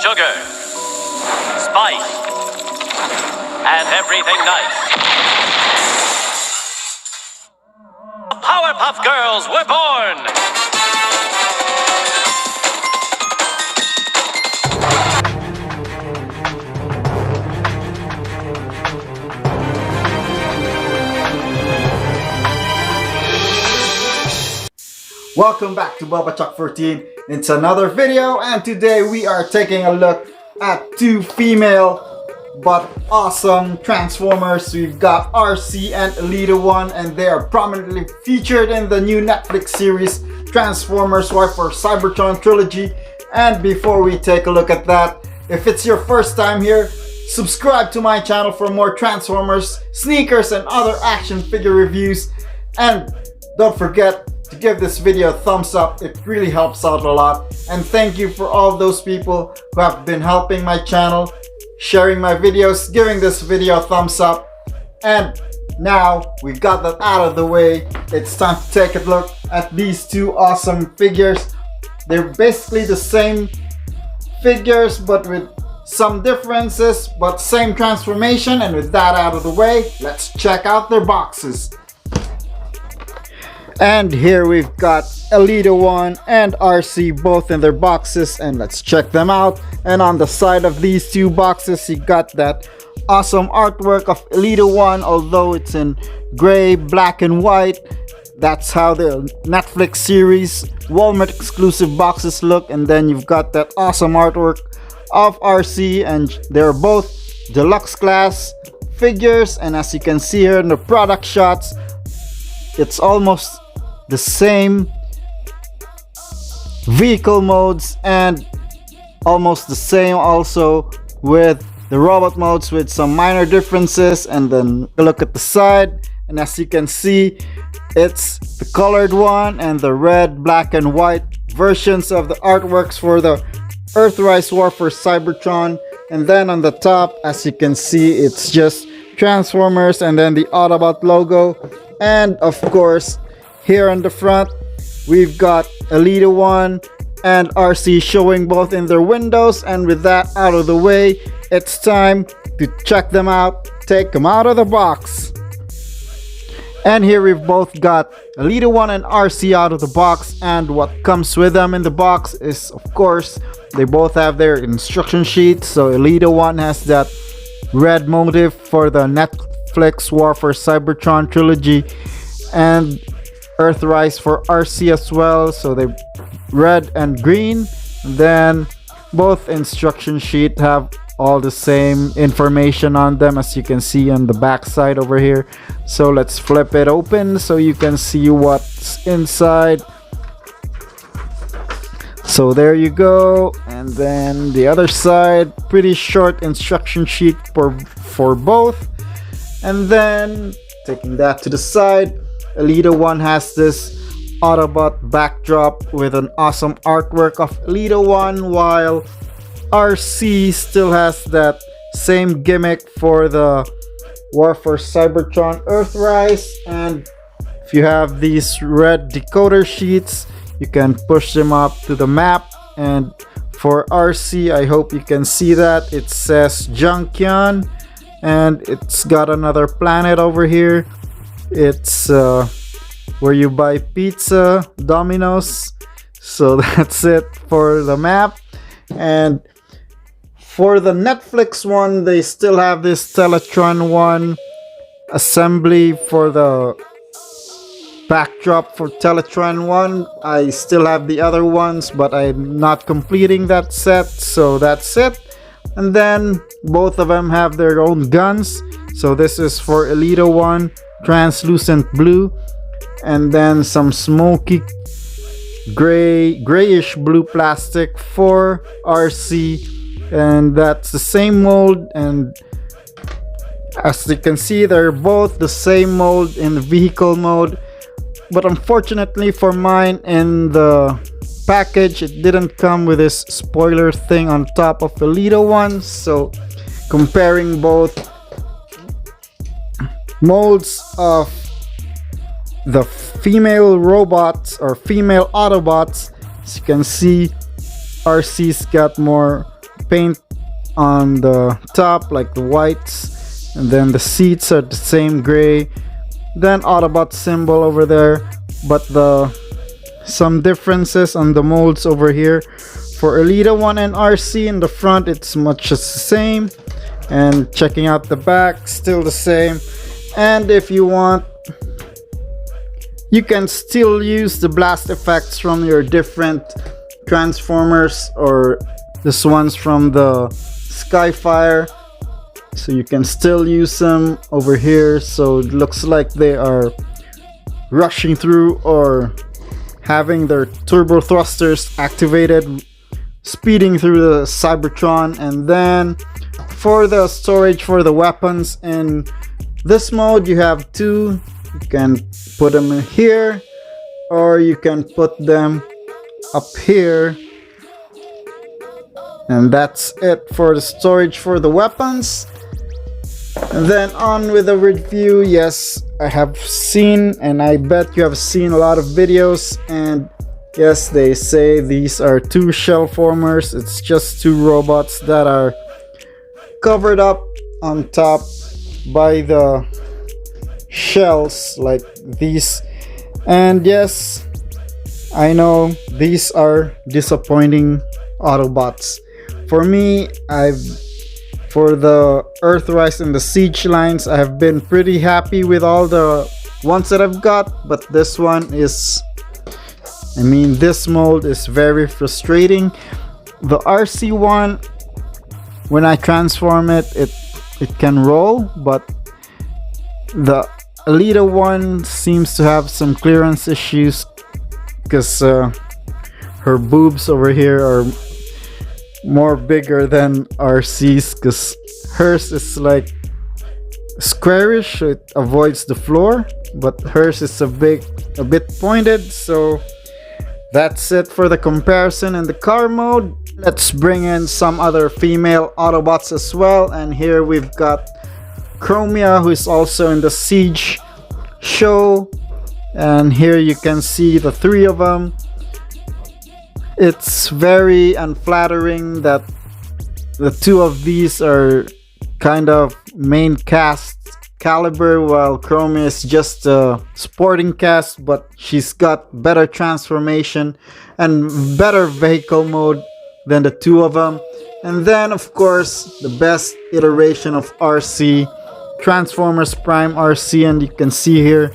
sugar, spice, and everything nice. The Powerpuff Girls were born! Welcome back to Bubba Chuck 14. It's another video, and today we are taking a look at two female but awesome Transformers. We've got Arcee and ELITA-1, and they are prominently featured in the new Netflix series Transformers War for Cybertron Trilogy. And before we take a look at that, if it's your first time here, subscribe to my channel for more Transformers, sneakers, and other action figure reviews. And don't forget to give this video a thumbs up. It really helps out a lot. And thank you for all those people who have been helping my channel, sharing my videos, giving this video a thumbs up. And now we got that out of the way, it's time to take a look at these two awesome figures. They're basically the same figures but with some differences, but same transformation. And with that out of the way, let's check out their boxes. And here we've got ELITA-1 and Arcee both in their boxes, and let's check them out. And on the side of these two boxes, you got that awesome artwork of ELITA-1, although it's in gray, black, and white. That's how the Netflix series Walmart exclusive boxes look. And then you've got that awesome artwork of Arcee, and they're both deluxe class figures. And as you can see here in the product shots, it's almost the same vehicle modes and almost the same also with the robot modes, with some minor differences. And then look at the side, and as you can see, it's the colored one and the red, black, and white versions of the artworks for the Earthrise War for Cybertron. And then on the top, as you can see, it's just Transformers and then the Autobot logo. And of course, here on the front, we've got ELITA-1 and Arcee showing both in their windows. And with that out of the way, it's time to check them out, take them out of the box. And here we've both got ELITA-1 and Arcee out of the box, and what comes with them in the box is, of course, they both have their instruction sheets. So ELITA-1 has that red motif for the Netflix War for Cybertron Trilogy, and Earthrise for Arcee as well, so they red and green. Then both instruction sheet have all the same information on them, as you can see on the back side over here. So let's flip it open so you can see what's inside. So there you go. And then the other side, pretty short instruction sheet for both. And then taking that to the side, ELITA-1 has this Autobot backdrop with an awesome artwork of ELITA-1, while Arcee still has that same gimmick for the War for Cybertron Earthrise. And if you have these red decoder sheets, you can push them up to the map. And for Arcee, I hope you can see that, it says Junction, and it's got another planet over here. It's where you buy pizza, Domino's. So that's it for the map. And for the Netflix one, they still have this Teletron 1 assembly for the backdrop for Teletron 1. I still have the other ones, but I'm not completing that set, so that's it. And then both of them have their own guns. So this is for ELITA-1, translucent blue, and then some smoky grayish blue plastic for Arcee, and that's the same mold. And as you can see, they're both the same mold in the vehicle mode, but unfortunately for mine, in the package it didn't come with this spoiler thing on top of ELITA-1. So comparing both molds of the female robots or female Autobots, as you can see, Arcee's got more paint on the top, like the whites, and then the seats are the same gray. Then Autobot symbol over there, but some differences on the molds over here. For ELITA-1 and Arcee in the front, it's much the same, and checking out the back, still the same. And if you want, you can still use the blast effects from your different Transformers, or this one's from the Skyfire, so you can still use them over here. So it looks like they are rushing through or having their turbo thrusters activated, speeding through the Cybertron. And then for the storage for the weapons in this mode, you have two. You can put them in here, or you can put them up here. And that's it for the storage for the weapons. And then on with the review. Yes, I have seen, and I bet you have seen a lot of videos, and yes, they say these are two shell formers. It's just two robots that are covered up on top by the shells like these. And yes, I know these are disappointing Autobots. For me, for the Earthrise and the Siege lines, I have been pretty happy with all the ones that I've got, but this one is, this mold is very frustrating. The Arcee one, when I transform it, it can roll, but the ELITA-1 seems to have some clearance issues because her boobs over here are more bigger than Arcee's, because hers is like squarish, so it avoids the floor, but hers is a bit pointed. So that's it for the comparison in the car mode. Let's bring in some other female Autobots as well, and here we've got Chromia, who is also in the Siege show, and here you can see the three of them. It's very unflattering that the two of these are kind of main cast caliber, while Chromia is just a sporting cast, but she's got better transformation and better vehicle mode than the two of them. And then of course the best iteration of Arcee, Transformers Prime Arcee, and you can see here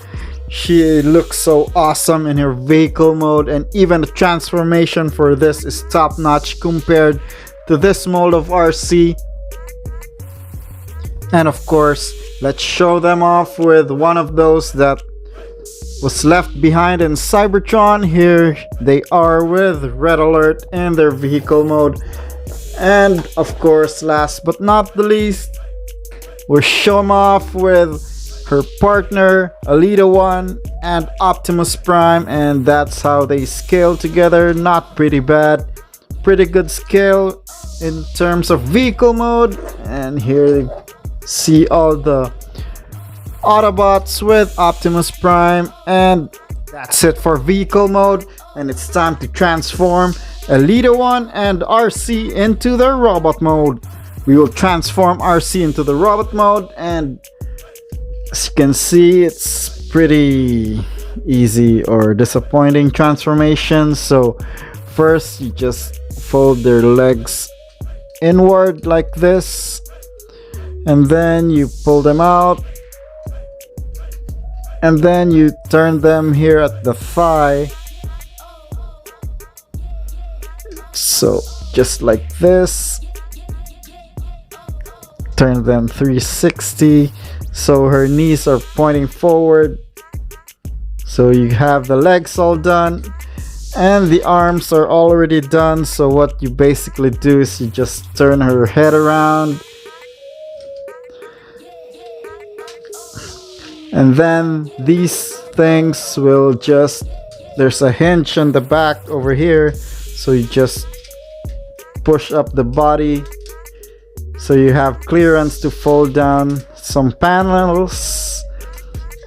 she looks so awesome in her vehicle mode, and even the transformation for this is top notch compared to this mold of Arcee. And of course, let's show them off with one of those that was left behind in Cybertron. Here they are with Red Alert in their vehicle mode. And of course, last but not the least, we'll show them off with her partner ELITA-1 and Optimus Prime, and that's how they scale together. Not pretty bad, pretty good scale in terms of vehicle mode. And here you see all the Autobots with Optimus Prime, and that's it for vehicle mode. And it's time to transform ELITA-1 and Arcee into their robot mode. We will transform Arcee into the robot mode, and as you can see, it's pretty easy or disappointing transformation. So first you just fold their legs inward like this, and then you pull them out, and then you turn them here at the thigh, so just like this. Turn them 360 so her knees are pointing forward. So you have the legs all done, and the arms are already done. So what you basically do is you just turn her head around, and then these things will just, there's a hinge on the back over here, so you just push up the body so you have clearance to fold down some panels.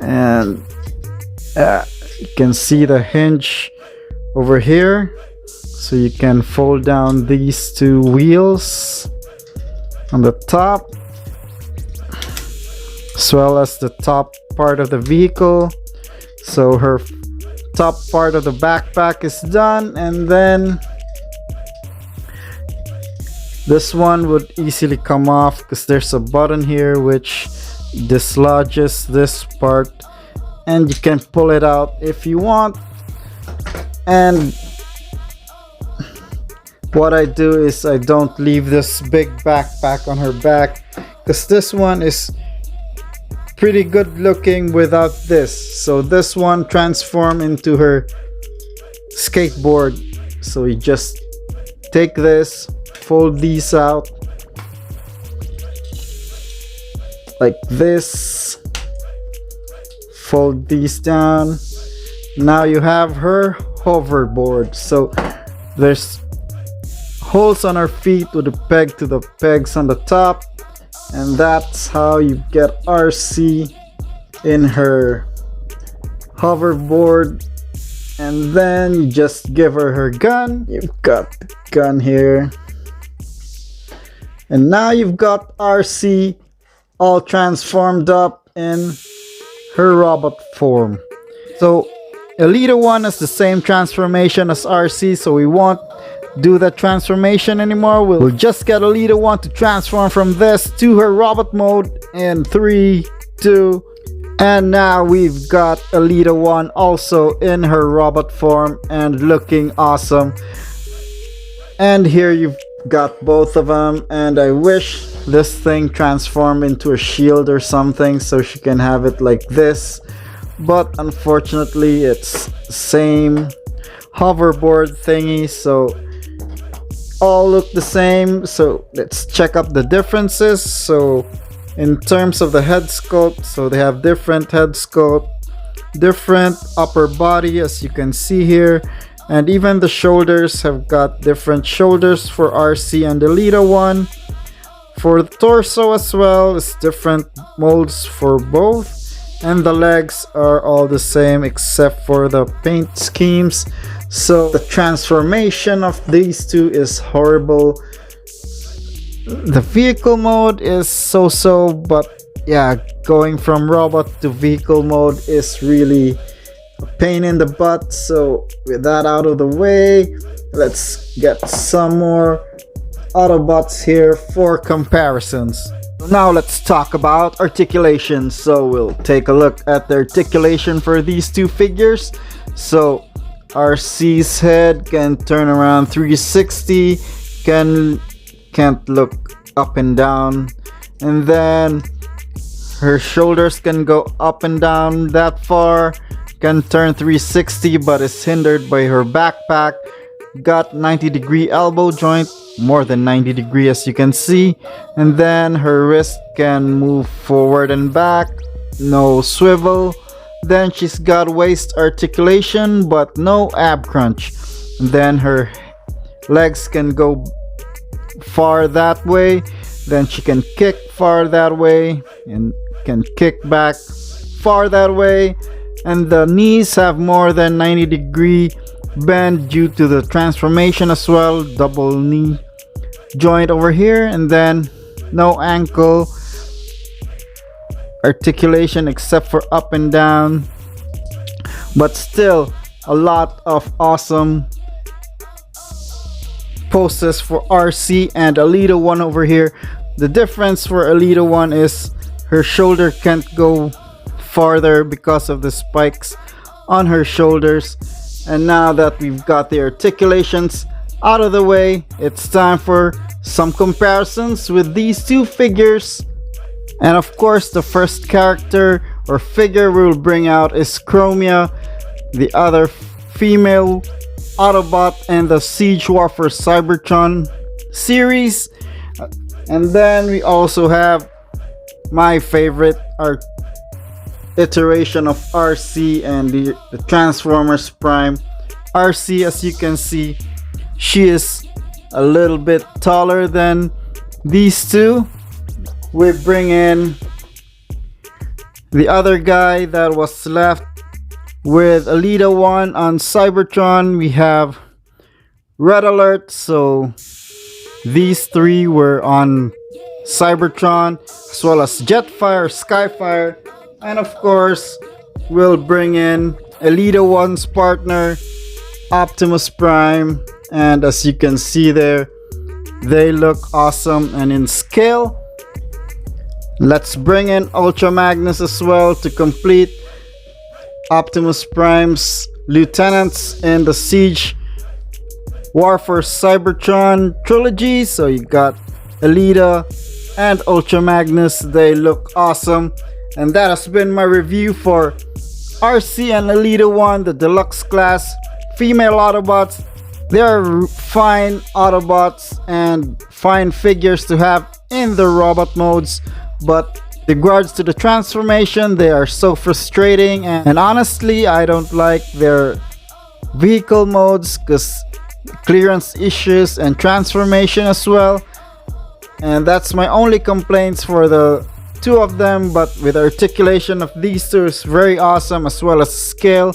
And you can see the hinge over here, So you can fold down these two wheels on the top, as well as the top part of the vehicle. So her top part of the backpack is done, and then this one would easily come off because there's a button here which dislodges this part, and you can pull it out if you want. And what I do is I don't leave this big backpack on her back, because this one is pretty good looking without this. So this one transforms into her skateboard. So you just take this, fold these out like this, fold these down. Now you have her hoverboard. So there's holes on her feet with a peg to the pegs on the top, and that's how you get Arcee in her hoverboard. And then you just give her her gun. You've got the gun here, and now you've got Arcee all transformed up in her robot form. So ELITA-1 has the same transformation as Arcee, so we won't do that transformation anymore. We'll just get ELITA-1 to transform from this to her robot mode in 3, 2, and now we've got ELITA-1 also in her robot form and looking awesome. And here you've got both of them, and I wish this thing transformed into a shield or something so she can have it like this, but unfortunately it's the same hoverboard thingy, so all look the same. So let's check up the differences. So in terms of the head sculpt, so they have different head sculpt, different upper body as you can see here, and even the shoulders have got different shoulders for Arcee and ELITA-1. For the torso as well, it's different molds for both, and the legs are all the same except for the paint schemes. So the transformation of these two is horrible. The vehicle mode is so-so, but yeah, going from robot to vehicle mode is really a pain in the butt. So with that out of the way, let's get some more Autobots here for comparisons. Now let's talk about articulation. So we'll take a look at the articulation for these two figures. So Arcee's head can turn around 360, can't look up and down, and then her shoulders can go up and down that far, can turn 360 but is hindered by her backpack. Got 90-degree elbow joint, more than 90 degree as you can see, and then her wrist can move forward and back, no swivel. Then she's got waist articulation but no ab crunch. And then her legs can go far that way, then she can kick far that way and can kick back far that way. And the knees have more than 90-degree bend due to the transformation as well, double knee joint over here, and then no ankle articulation except for up and down, but still a lot of awesome poses for Arcee and ELITA-1 over here. The difference for ELITA-1 is her shoulder can't go farther because of the spikes on her shoulders. And now that we've got the articulations out of the way, it's time for some comparisons with these two figures. And of course, the first character or figure we'll bring out is Chromia, the other female Autobot in the Siege Warfare Cybertron series. And then we also have my favorite iteration of Arcee and the Transformers Prime. Arcee, as you can see, she is a little bit taller than these two. We bring in the other guy that was left with ELITA-1 on Cybertron. We have Red Alert. So these three were on Cybertron, as well as Jetfire, Skyfire, and of course we'll bring in ELITA-1's partner, Optimus Prime. And as you can see there, they look awesome and in scale. Let's bring in Ultra Magnus as well to complete Optimus Prime's lieutenants in the Siege War for Cybertron Trilogy. So you got ELITA and Ultra Magnus. They look awesome. And that has been my review for Arcee and ELITA-1, the Deluxe class female Autobots. They are fine Autobots and fine figures to have in the robot modes, but in regards to the transformation, they are so frustrating, and honestly I don't like their vehicle modes because clearance issues and transformation as well. And that's my only complaints for the two of them, but with the articulation of these two is very awesome, as well as scale.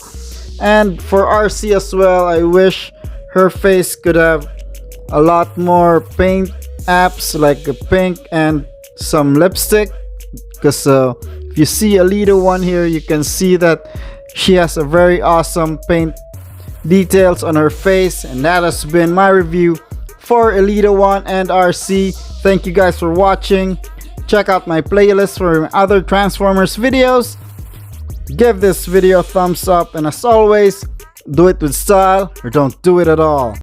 And for Arcee as well, I wish her face could have a lot more paint apps, like a pink and some lipstick, because if you see ELITA-1 here, you can see that she has a very awesome paint details on her face. And that has been my review for ELITA-1 and Arcee. Thank you guys for watching. Check out my playlist for other Transformers videos. Give this video a thumbs up, and as always, do it with style or don't do it at all.